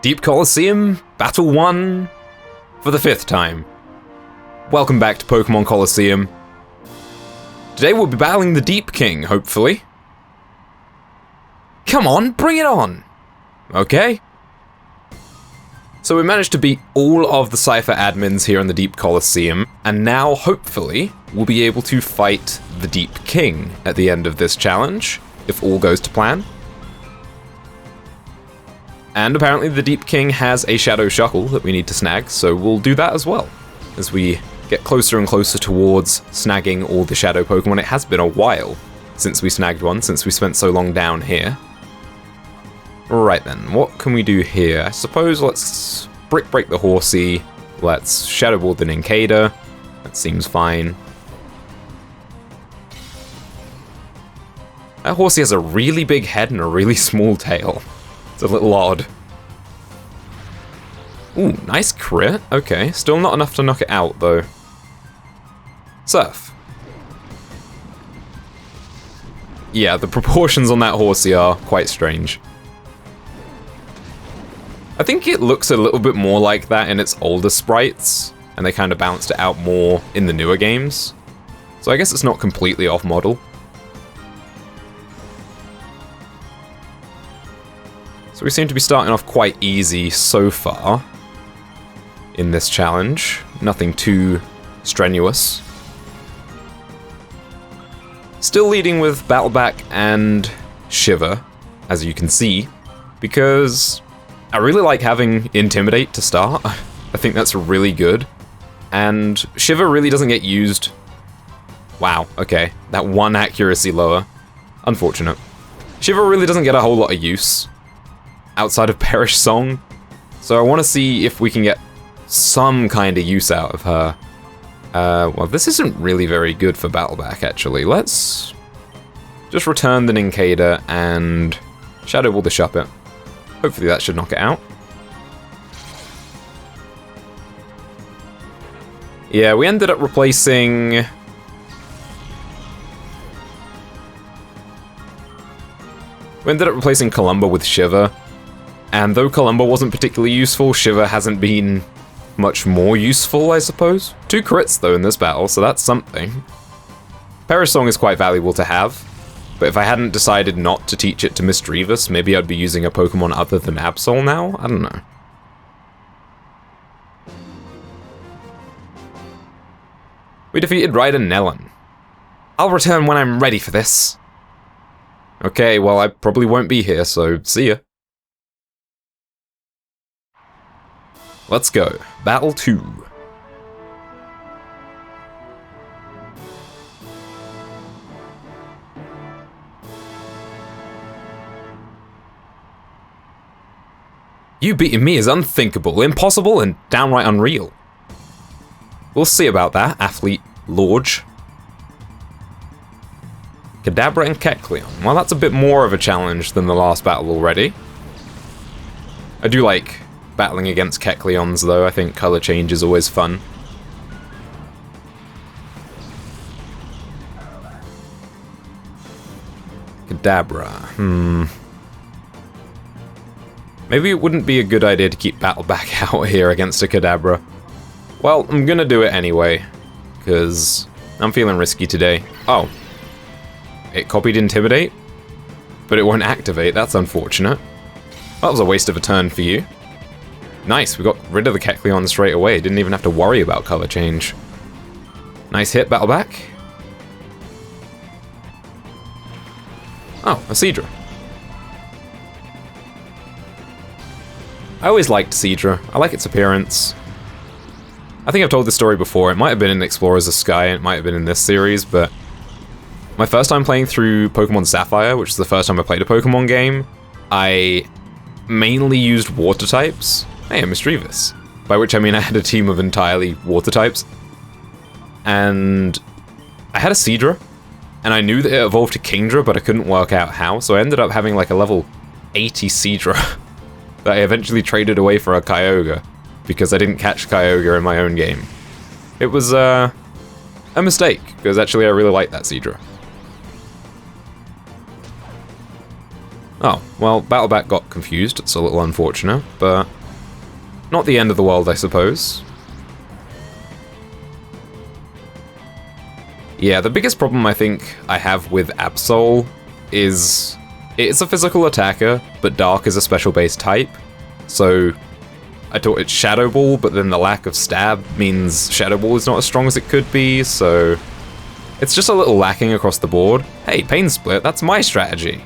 Deep Colosseum, Battle 1, for the 5th time. Welcome back to Pokémon Colosseum. Today we'll be battling the Deep King, hopefully. Come on, bring it on! Okay. So we managed to beat all of the Cypher admins here in the Deep Colosseum, and now, hopefully, we'll be able to fight the Deep King at the end of this challenge, if all goes to plan. And apparently the Deep King has a Shadow Shuckle that we need to snag, so we'll do that as well. As we get closer and closer towards snagging all the Shadow Pokemon. It has been a while since we snagged one, since we spent so long down here. Right then, what can we do here? I suppose let's Brick Break the Horsey, let's Shadow Ball the Nincada. That seems fine. That Horsey has a really big head and a really small tail. It's a little odd. Ooh, nice crit. Okay, still not enough to knock it out, though. Surf. Yeah, the proportions on that Horsey are quite strange. I think it looks a little bit more like that in its older sprites, and they kind of balanced it out more in the newer games. So I guess it's not completely off-model. So we seem to be starting off quite easy so far in this challenge. Nothing too strenuous. Still leading with Battleback and Shiver, as you can see, because I really like having Intimidate to start. I think that's really good. And Shiver really doesn't get used. Wow, okay. That one accuracy lower. Unfortunate. Shiver really doesn't get a whole lot of use outside of Perish Song, so I want to see if we can get some kind of use out of her. Well, this isn't really very good for Battleback, actually. Let's just return the Nincada and Shadow Ball the Shuppet. Hopefully that should knock it out. Yeah, we ended up replacing... Columba with Shiver. And though Columba wasn't particularly useful, Shiver hasn't been much more useful, I suppose. 2 crits, though, in this battle, so that's something. Perish Song is quite valuable to have, but if I hadn't decided not to teach it to Misdreavus, maybe I'd be using a Pokemon other than Absol now? I don't know. We defeated Ryder Nellen. I'll return when I'm ready for this. Okay, well, I probably won't be here, so see ya. Let's go. Battle 2. You beating me is unthinkable, impossible, and downright unreal. We'll see about that, Athlete Lorge. Kadabra and Kecleon. Well, that's a bit more of a challenge than the last battle already. I do like battling against Kecleons, though. I think color change is always fun. Kadabra. Maybe it wouldn't be a good idea to keep Battleback out here against a Kadabra. Well, I'm gonna do it anyway, because I'm feeling risky today. Oh. It copied Intimidate, but it won't activate. That's unfortunate. That was a waste of a turn for you. Nice, we got rid of the Kecleon straight away. Didn't even have to worry about color change. Nice hit, Battleback. Oh, a Seadra. I always liked Seadra. I like its appearance. I think I've told this story before. It might have been in Explorers of Sky, and it might have been in this series, but my first time playing through Pokemon Sapphire, which is the first time I played a Pokemon game, I mainly used water types. Hey, I'm Misdreavus. By which I mean I had a team of entirely water types. And I had a Seadra, and I knew that it evolved to Kingdra, but I couldn't work out how, so I ended up having like a level 80 Seadra that I eventually traded away for a Kyogre, because I didn't catch Kyogre in my own game. It was a mistake, because actually I really like that Seadra. Oh, well, Battleback got confused. It's a little unfortunate, but not the end of the world, I suppose. Yeah, the biggest problem I think I have with Absol is it's a physical attacker, but Dark is a special base type. So I thought it's Shadow Ball, but then the lack of stab means Shadow Ball is not as strong as it could be, so it's just a little lacking across the board. Hey, Pain Split, that's my strategy.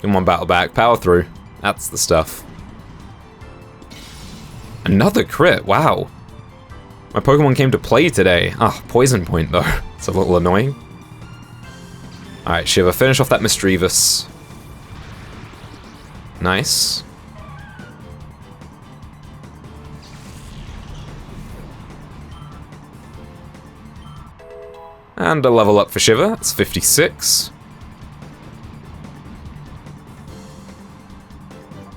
Come on, Battleback, power through. That's the stuff. Another crit, wow. My Pokemon came to play today. Ah, Poison Point though. It's a little annoying. Alright, Shiver, finish off that Misdreavus. Nice. And a level up for Shiver, that's 56.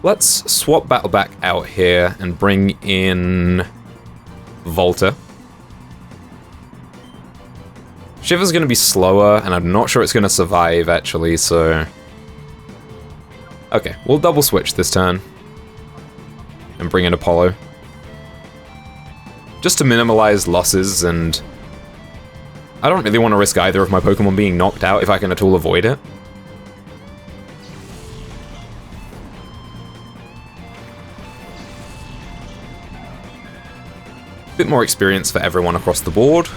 Let's swap Battleback out here and bring in Volta. Shiver's going to be slower, and I'm not sure it's going to survive, actually, so... Okay, we'll double switch this turn. And bring in Apollo. Just to minimize losses, and... I don't really want to risk either of my Pokemon being knocked out if I can at all avoid it. Bit more experience for everyone across the board.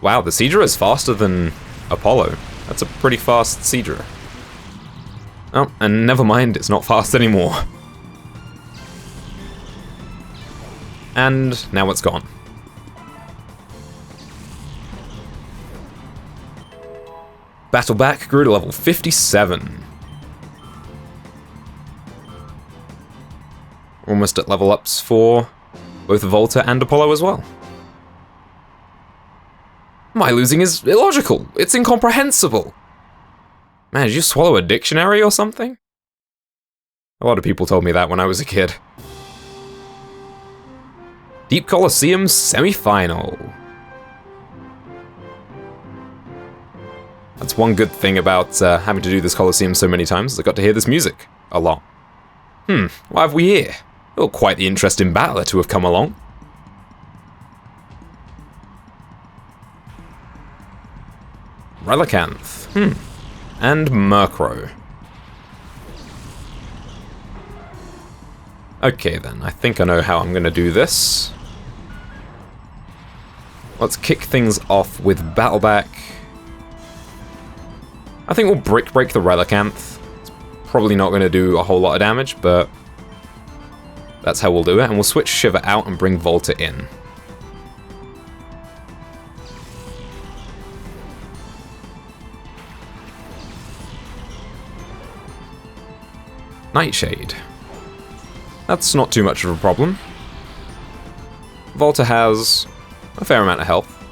Wow, the Seadra is faster than Apollo. That's a pretty fast Seadra. Oh, and never mind, it's not fast anymore. And now it's gone. Battleback grew to level 57. Almost at level ups for both Volta and Apollo as well. My losing is illogical. It's incomprehensible. Man, did you swallow a dictionary or something? A lot of people told me that when I was a kid. Deep Colosseum semi-final. That's one good thing about having to do this Colosseum so many times, is I got to hear this music a lot. What have we here? Oh, quite the interesting battler to have come along. Relicanth. And Murkrow. Okay then, I think I know how I'm gonna do this. Let's kick things off with Battleback. I think we'll Brick Break the Relicanth. It's probably not gonna do a whole lot of damage, but that's how we'll do it, and we'll switch Shiver out and bring Volta in. Nightshade. That's not too much of a problem. Volta has a fair amount of health.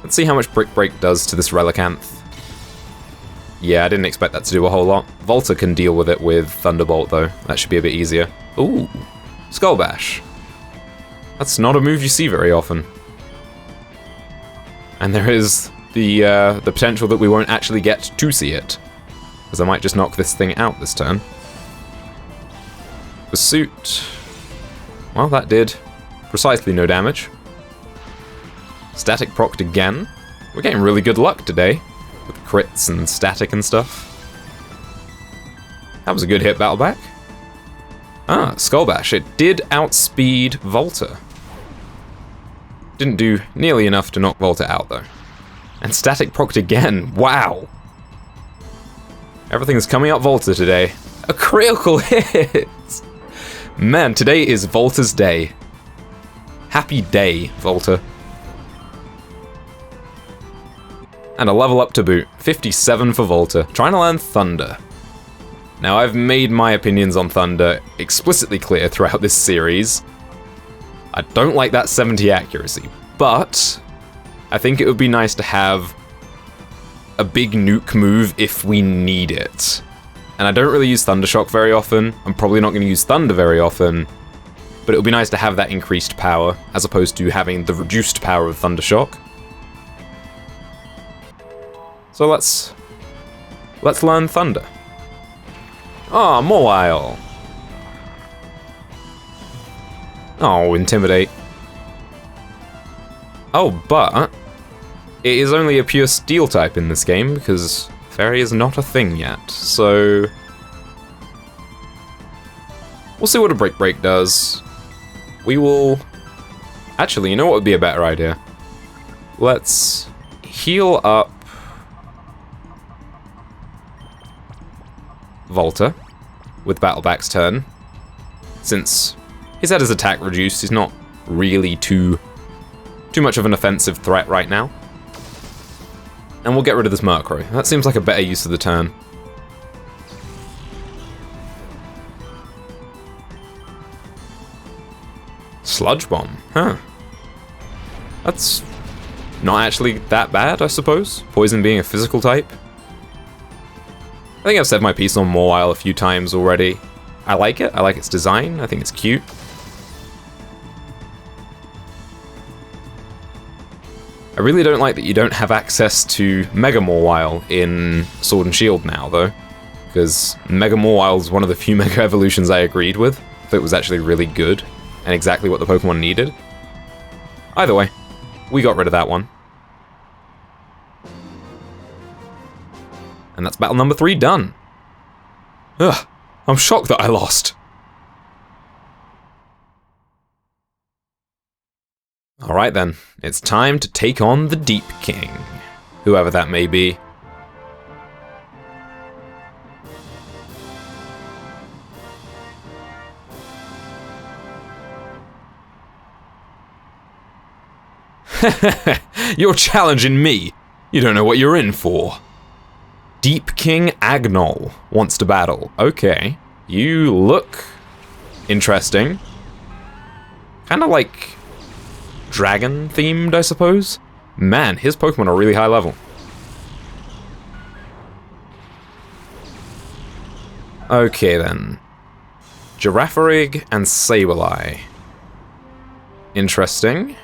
Let's see how much Brick Break does to this Relicanth. Yeah, I didn't expect that to do a whole lot. Volta can deal with it with Thunderbolt, though. That should be a bit easier. Ooh, Skull Bash. That's not a move you see very often. And there is the potential that we won't actually get to see it, because I might just knock this thing out this turn. Pursuit. Well, that did precisely no damage. Static procced again. We're getting really good luck today, with crits and static and stuff. That was a good hit, Battleback. Ah, Skull Bash. It did outspeed Volta. Didn't do nearly enough to knock Volta out, though. And static procced again. Wow. Everything's coming up Volta today. A critical hit! Man, today is Volta's day. Happy day, Volta. And a level up to boot. 57 for Volta. Trying to learn Thunder. Now, I've made my opinions on Thunder explicitly clear throughout this series. I don't like that 70 accuracy, but I think it would be nice to have a big nuke move if we need it. And I don't really use Thunder Shock very often. I'm probably not going to use Thunder very often. But it would be nice to have that increased power, as opposed to having the reduced power of Thunder Shock. So let's learn Thunder. Ah, Mawile. Oh, Intimidate. Oh, but it is only a pure Steel type in this game, because Fairy is not a thing yet, so we'll see what a Brick Break does. We will... Actually, you know what would be a better idea? Let's heal up Volta with Battleback's turn. Since he's had his attack reduced, he's not really too much of an offensive threat right now. And we'll get rid of this Murkrow. That seems like a better use of the turn. Sludge Bomb, huh. That's not actually that bad, I suppose. Poison being a physical type. I think I've said my piece on Mawile a few times already. I like it, I like its design, I think it's cute. I really don't like that you don't have access to Mega Mawile in Sword and Shield now, though. Because Mega Mawile is one of the few Mega Evolutions I agreed with. That was actually really good, and exactly what the Pokemon needed. Either way, we got rid of that one. And that's battle number 3 done. Ugh, I'm shocked that I lost. Alright then, it's time to take on the Deep King, whoever that may be. You're challenging me. You don't know what you're in for. Deep King Agnol wants to battle. Okay, you look interesting. Kind of like dragon themed, I suppose. Man, his Pokemon are really high level. Okay then. Girafarig and Sableye. Interesting.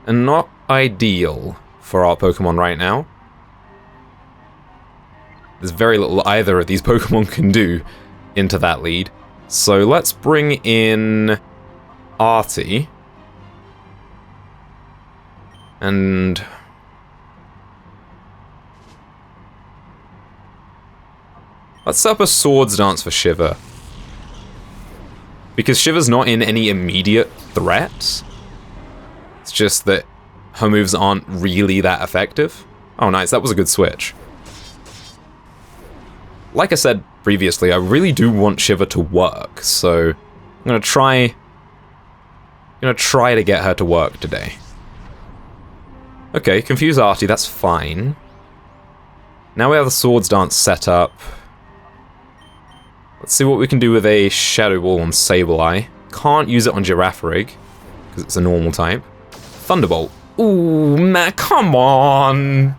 And not ideal for our Pokemon right now. There's very little either of these Pokemon can do into that lead. So let's bring in Artie. And let's set up a Swords Dance for Shiver. Because Shiver's not in any immediate threat. It's just that her moves aren't really that effective. Oh nice, that was a good switch. Like I said previously, I really do want Shiver to work, so I'm gonna try to get her to work today. Okay, confuse Artie, that's fine. Now we have the Swords Dance set up. Let's see what we can do with a Shadow Ball on Sableye. Can't use it on Girafarig, because it's a normal type. Thunderbolt. Ooh, man, come on!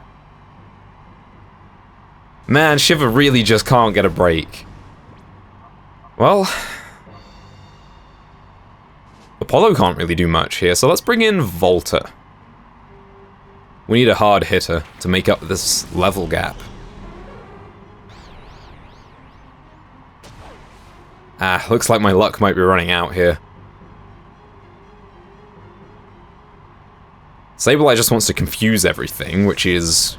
Man, Shiver really just can't get a break. Well, Apollo can't really do much here, so let's bring in Volta. We need a hard hitter to make up this level gap. Ah, looks like my luck might be running out here. Sableye just wants to confuse everything, which is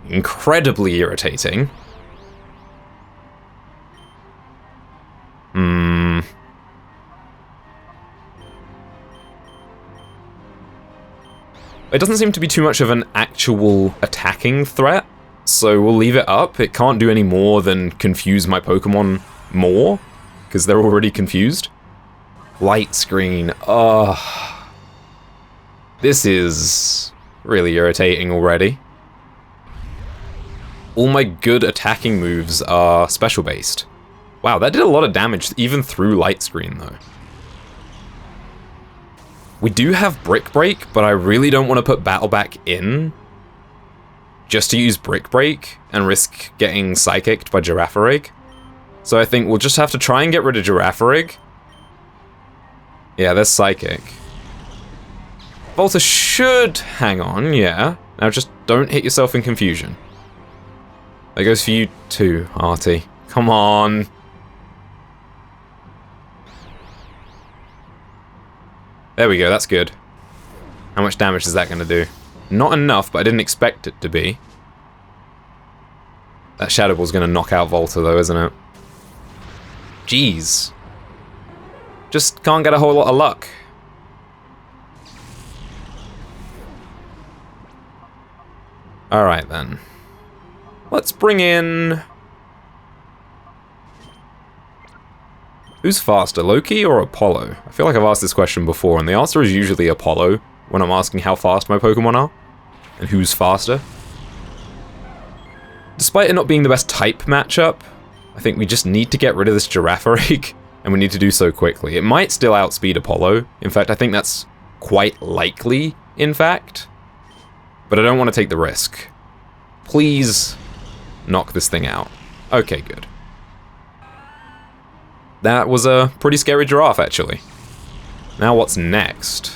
incredibly irritating. It doesn't seem to be too much of an actual attacking threat, so we'll leave it up. It can't do any more than confuse my Pokemon more, because they're already confused. Light Screen, ugh. This is really irritating already. All my good attacking moves are special based. Wow, that did a lot of damage even through Light Screen though. We do have Brick Break, but I really don't want to put Battleback in just to use Brick Break and risk getting Psychicked by Girafarig. So I think we'll just have to try and get rid of Girafarig. Yeah, there's Psychic. Volta should hang on, yeah. Now just don't hit yourself in confusion. That goes for you too, Artie. Come on. There we go, that's good. How much damage is that going to do? Not enough, but I didn't expect it to be. That Shadow Ball's going to knock out Volta though, isn't it? Jeez. Just can't get a whole lot of luck. Alright then. Let's bring in... Who's faster, Loki or Apollo? I feel like I've asked this question before, and the answer is usually Apollo when I'm asking how fast my Pokemon are, and who's faster. Despite it not being the best type matchup, I think we just need to get rid of this Girafarig, and we need to do so quickly. It might still outspeed Apollo. In fact, I think that's quite likely, in fact. But I don't want to take the risk. Please knock this thing out. Okay, good. That was a pretty scary giraffe, actually. Now what's next?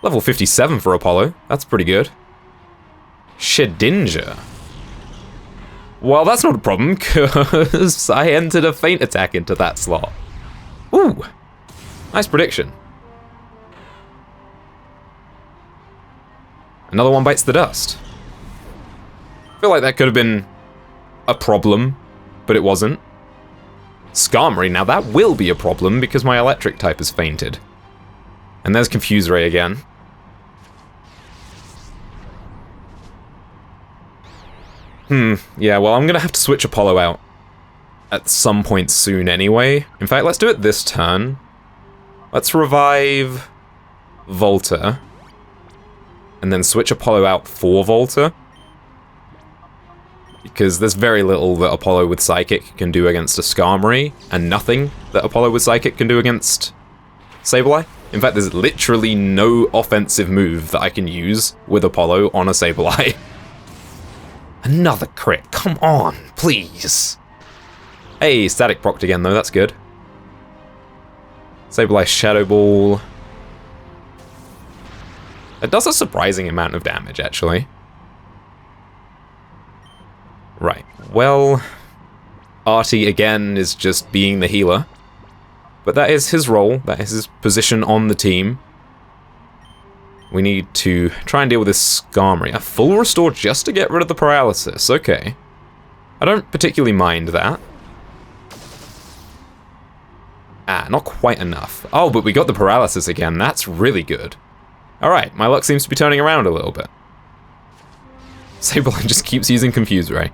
Level 57 for Apollo. That's pretty good. Shedinja. Well, that's not a problem, because I entered a feint attack into that slot. Ooh. Nice prediction. Another one bites the dust. I feel like that could have been a problem, but it wasn't. Skarmory, now that will be a problem because my electric type has fainted. And there's Confuse Ray again. Yeah, well, I'm gonna have to switch Apollo out at some point soon anyway. In fact, let's do it this turn. Let's revive Volta. And then switch Apollo out for Volta. Because there's very little that Apollo with Psychic can do against a Skarmory, and nothing that Apollo with Psychic can do against Sableye. In fact, there's literally no offensive move that I can use with Apollo on a Sableye. Another crit, come on, please. Hey, static procced again though, that's good. Sableye Shadow Ball. It does a surprising amount of damage, actually. Right, well, Artie again is just being the healer. But that is his role, that is his position on the team. We need to try and deal with this Skarmory. A full restore just to get rid of the paralysis, okay. I don't particularly mind that. Ah, not quite enough. Oh, but we got the paralysis again, that's really good. Alright, my luck seems to be turning around a little bit. Sableye just keeps using Confuse Ray.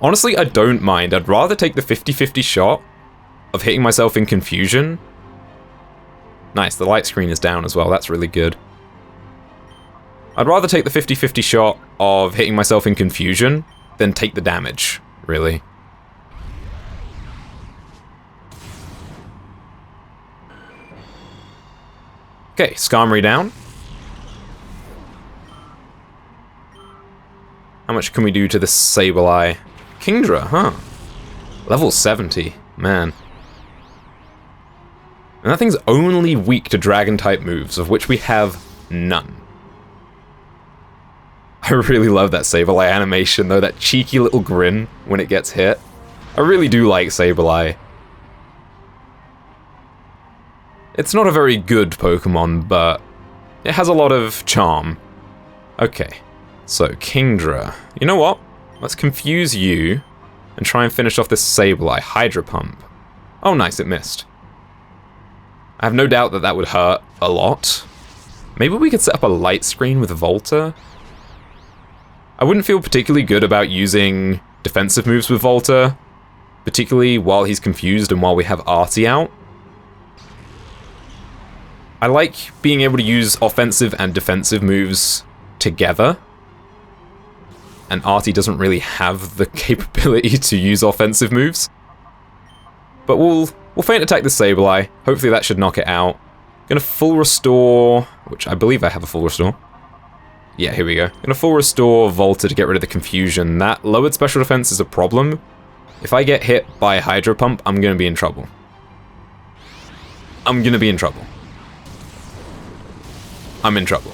Honestly, I don't mind. I'd rather take the 50-50 shot of hitting myself in confusion. Nice, the light screen is down as well, that's really good. I'd rather take the 50-50 shot of hitting myself in confusion than take the damage, really. Okay, Skarmory down. How much can we do to this Sableye? Kingdra, huh? Level 70, man. And that thing's only weak to Dragon-type moves, of which we have none. I really love that Sableye animation, though, that cheeky little grin when it gets hit. I really do like Sableye. It's not a very good Pokemon, but it has a lot of charm. Okay, so Kingdra. You know what? Let's confuse you and try and finish off this Sableye. Hydro Pump. Oh nice, it missed. I have no doubt that that would hurt a lot. Maybe we could set up a light screen with Volta? I wouldn't feel particularly good about using defensive moves with Volta, particularly while he's confused and while we have Artie out. I like being able to use offensive and defensive moves together, and Artie doesn't really have the capability to use offensive moves. But we'll feint attack the Sableye. Hopefully that should knock it out. Gonna full restore, which I believe I have a full restore. Yeah, here we go. Gonna full restore Volta to get rid of the confusion. That lowered special defense is a problem. If I get hit by Hydro Pump, I'm gonna be in trouble. I'm gonna be in trouble. I'm in trouble.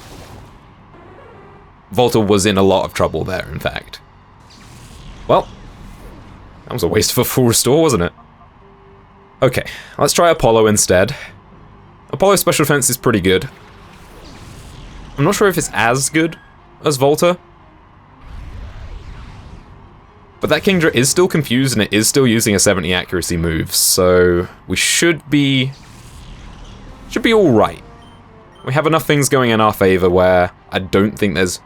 Volta was in a lot of trouble there, in fact. Well, that was a waste of a full restore, wasn't it? Okay, let's try Apollo instead. Apollo's special defense is pretty good. I'm not sure if it's as good as Volta. But that Kingdra is still confused and it is still using a 70 accuracy move, so we should be alright. We have enough things going in our favor where I don't think there's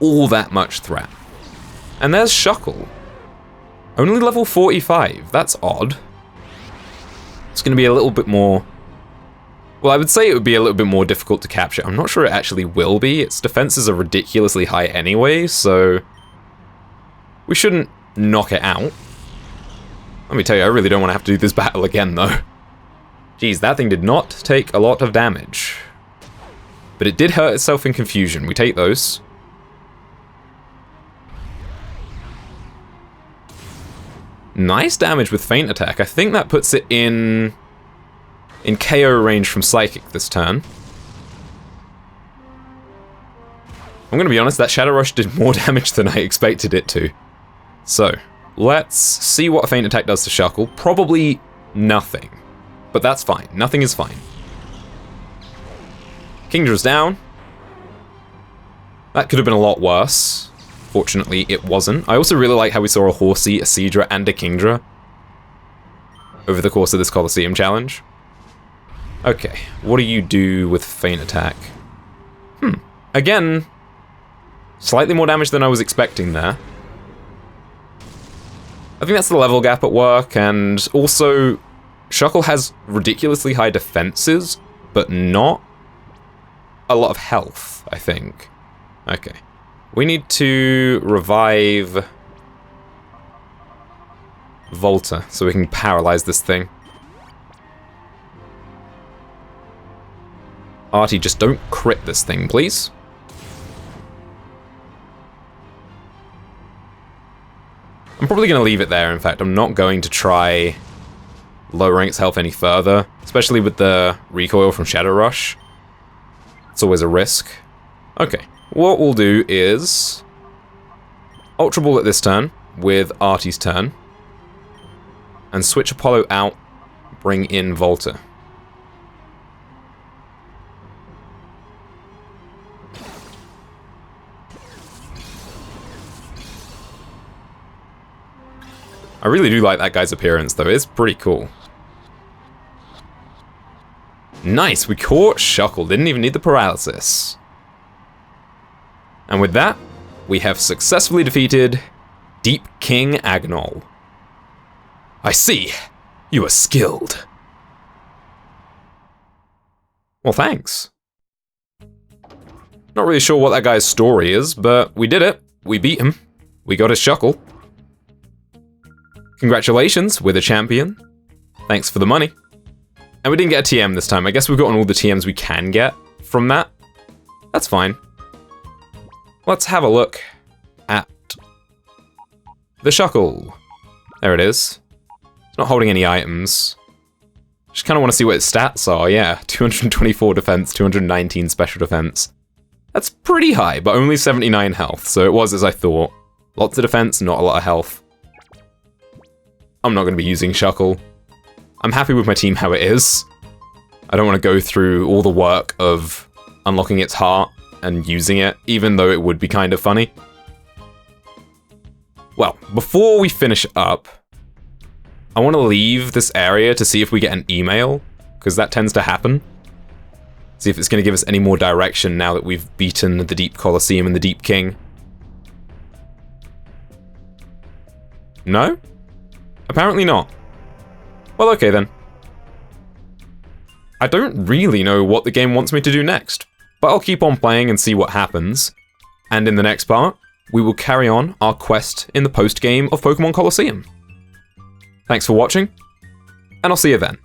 all that much threat. And there's Shuckle. Only level 45, that's odd. It's going to be a little bit more... Well, I would say it would be a little bit more difficult to capture. I'm not sure it actually will be. Its defenses are ridiculously high anyway, so... we shouldn't knock it out. Let me tell you, I really don't want to have to do this battle again, though. Jeez, that thing did not take a lot of damage. But it did hurt itself in confusion. We take those. Nice damage with Feint Attack. I think that puts it in KO range from Psychic this turn. I'm gonna be honest, that Shadow Rush did more damage than I expected it to. So, let's see what a Feint Attack does to Shuckle. Probably nothing. But that's fine. Nothing is fine. Kingdra's down. That could have been a lot worse. Fortunately, it wasn't. I also really like how we saw a Horsey, a Seadra, and a Kingdra over the course of this Coliseum challenge. Okay, what do you do with Feint Attack? Again, slightly more damage than I was expecting there. I think that's the level gap at work, and also Shuckle has ridiculously high defenses, but not a lot of health, I think. Okay. We need to revive Volta so we can paralyze this thing. Artie, just don't crit this thing, please. I'm probably going to leave it there, in fact. I'm not going to try lowering its health any further, especially with the recoil from Shadow Rush. It's always a risk. Okay, what we'll do is Ultra Ball at this turn with Artie's turn, and switch Apollo out, bring in Volta. I really do like that guy's appearance, though. It's pretty cool. Nice, we caught Shuckle. Didn't even need the paralysis. And with that, we have successfully defeated Deep King Agnol. I see. You are skilled. Well, thanks. Not really sure what that guy's story is, but we did it. We beat him. We got his Shuckle. Congratulations, we're the champion. Thanks for the money. And we didn't get a TM this time. I guess we've gotten all the TMs we can get from that. That's fine. Let's have a look at the Shuckle. There it is. It's not holding any items. Just kind of want to see what its stats are. Yeah, 224 defense, 219 special defense. That's pretty high, but only 79 health, so it was as I thought. Lots of defense, not a lot of health. I'm not going to be using Shuckle. I'm happy with my team how it is. I don't want to go through all the work of unlocking its heart and using it, even though it would be kind of funny. Well, before we finish up, I want to leave this area to see if we get an email, because that tends to happen. See if it's going to give us any more direction now that we've beaten the Deep Colosseum and the Deep King. No? Apparently not. Well, okay then. I don't really know what the game wants me to do next, but I'll keep on playing and see what happens. And in the next part, we will carry on our quest in the post-game of Pokémon Colosseum. Thanks for watching, and I'll see you then.